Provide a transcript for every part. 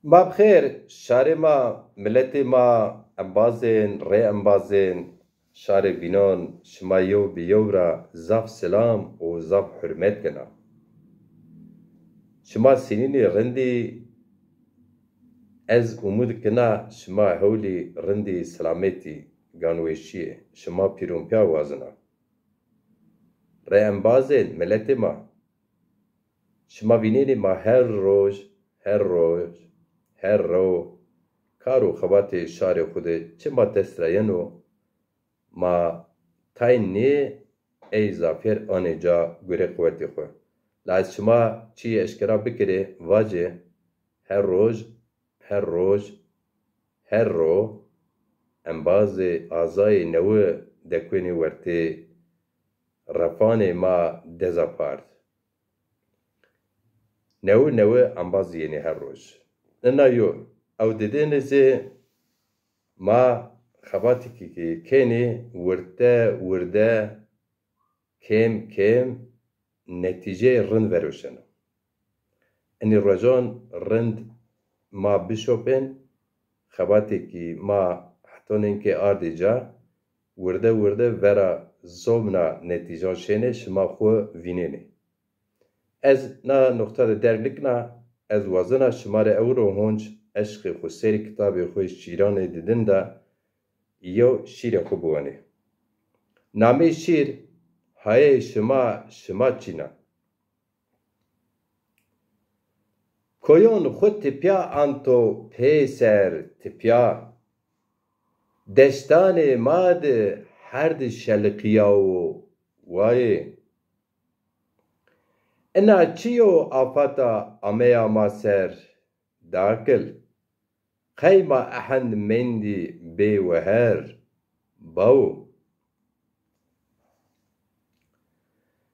ما بخير شاري ما ملتي ما امبازين ري امبازين شاري بينون شمايو بيورا زاف سلام و زاف حرمت كنا شما سنيني رندي از امود كنا شما هولي رندي سلامتي گانوشي شما پیرون پیا وازنا ري امبازين ملتي ما شما بینینی ما هر روز هر رو کارو خبات شار خود چه ما دستراینو ما تاینی ای زافر آن جا گره قوتی خو لاز شما چی اشکرا بکره واجه هر رو انباز آزای نو دکوینی ورتی رفان ما دزاپارد نو انباز یعنی هر روز نایو او ددنزه ما خباتی که کنی ورده کم نتیجه رند وروشن انی رجان رند ما بشوپن خباتی که ما حتونین که آردی جا ورده ورا زومنا نتیجه شنه شما خو وینینی از نا نقطه درلکنا از وزن شمار اورو هونج عشق خو سری کتاب خوی شیران دیدن دا یو شیر خو بوانه نامه شیر های شما چینا کویون خود تپیا انتو پیسر تپیا دشتان ماد هرد شلقیاو وای انا چیو آفاتا امیا ما سر داکل خیما احند مندی بی وهر باو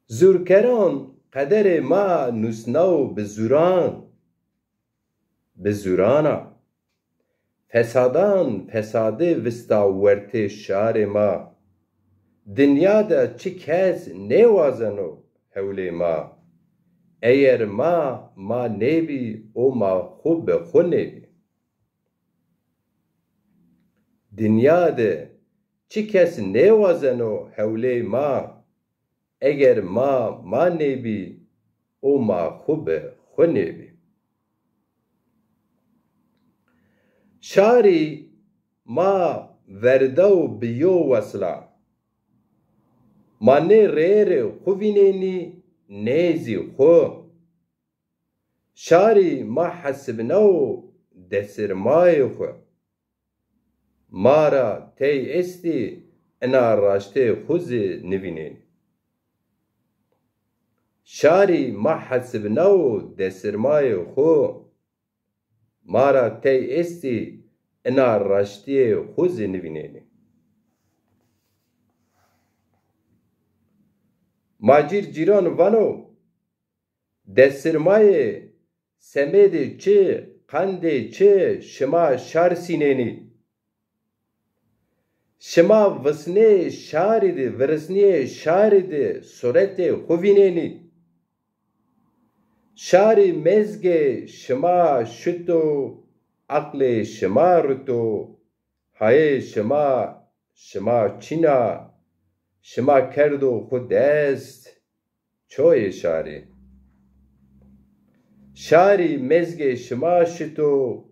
زورکران قدر ما نسناو بزورانا فساده وستا ورت شار ما دنیا دا چی کس نیوازنو حول ما ایر ما نیبی او ما خوب خو نیبی دنیا ده چی کس نیوازنو حوله ما اگر ما نیبی او ما خوب خو نیبی شاری ما وردو بیو وصلا ما نه ریر خوینینی نیزی خو شاری ما حسبنو دسرمای خو مارا تی استی انا راشته خوز نوینین شاری ما حسبنو دسرمای خو مارا تی استی انا راشته خوز نوینین ماجیر جیران وانو دسرمای سمید چه قند چه شما شار سینینی شما وسنه شارده ورسنه شارده صورت خوینینی شاری مزگه شما شتو عقل شما رتو های شما چینا شما کردو خود است چوی شاری مزگه شما شتو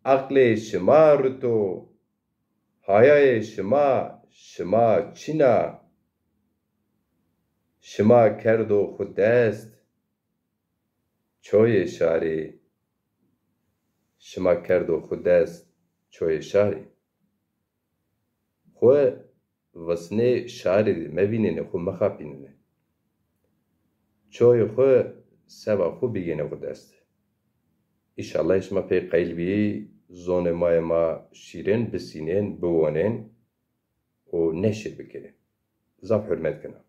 عقل شما رتو های شما چینا شما کردو خود است چوی شما کردو خود است چوی خو وسنه شاری مبینینه خو مخابینه چوی خو سبا خو بگینه خود است ایشالله شما پی قلبی زون ما شیرین بسینین بوانین و نشر بکنین زاف حرمت کنن